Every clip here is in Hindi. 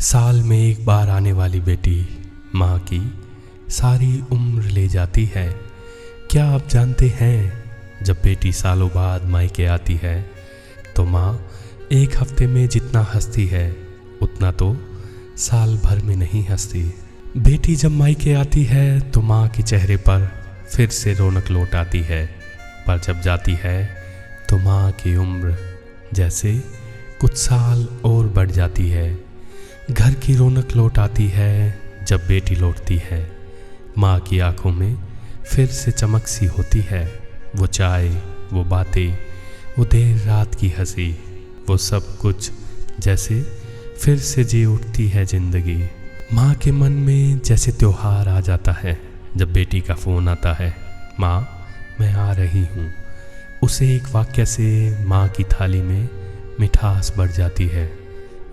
साल में एक बार आने वाली बेटी माँ की सारी उम्र ले जाती है। क्या आप जानते हैं, जब बेटी सालों बाद मायके आती है तो माँ एक हफ्ते में जितना हंसती है उतना तो साल भर में नहीं हंसती। बेटी जब मायके आती है तो माँ के चेहरे पर फिर से रौनक लौट आती है, पर जब जाती है तो माँ की उम्र जैसे कुछ साल और बढ़ जाती है। घर की रौनक लौट आती है जब बेटी लौटती है। माँ की आंखों में फिर से चमक सी होती है। वो चाय, वो बातें, वो देर रात की हंसी, वो सब कुछ जैसे फिर से जी उठती है जिंदगी। माँ के मन में जैसे त्योहार आ जाता है जब बेटी का फ़ोन आता है, माँ मैं आ रही हूँ। उसे एक वाक्य से माँ की थाली में मिठास बढ़ जाती है।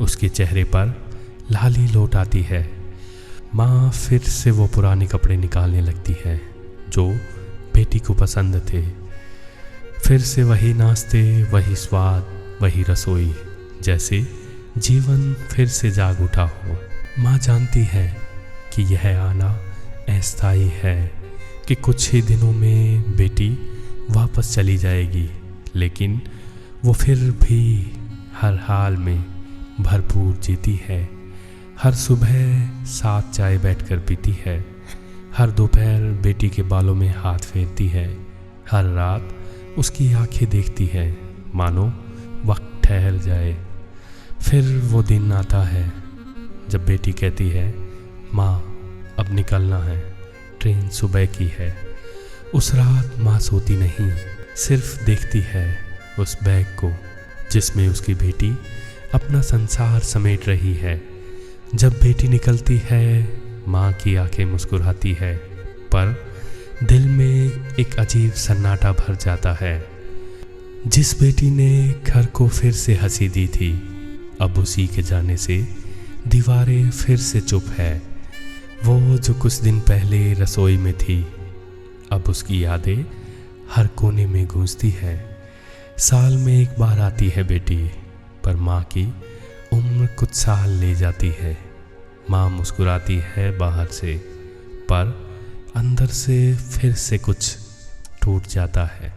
उसके चेहरे पर लाली लौट आती है। माँ फिर से वो पुराने कपड़े निकालने लगती है जो बेटी को पसंद थे। फिर से वही नाश्ते, वही स्वाद, वही रसोई, जैसे जीवन फिर से जाग उठा हो। माँ जानती है कि यह आना अस्थायी है, कि कुछ ही दिनों में बेटी वापस चली जाएगी, लेकिन वो फिर भी हर हाल में भरपूर जीती है। हर सुबह साथ चाय बैठकर पीती है, हर दोपहर बेटी के बालों में हाथ फेरती है, हर रात उसकी आंखें देखती है मानो वक्त ठहर जाए। फिर वो दिन आता है जब बेटी कहती है, माँ अब निकलना है, ट्रेन सुबह की है। उस रात माँ सोती नहीं, सिर्फ देखती है उस बैग को जिसमें उसकी बेटी अपना संसार समेट रही है। जब बेटी निकलती है माँ की आंखें मुस्कुराती है, पर दिल में एक अजीब सन्नाटा भर जाता है। जिस बेटी ने घर को फिर से हंसी दी थी, अब उसी के जाने से दीवारें फिर से चुप है। वो जो कुछ दिन पहले रसोई में थी, अब उसकी यादें हर कोने में गूंजती है। साल में एक बार आती है बेटी, पर माँ की उम्र कुछ साल ले जाती है। माँ मुस्कुराती है बाहर से, पर अंदर से फिर से कुछ टूट जाता है।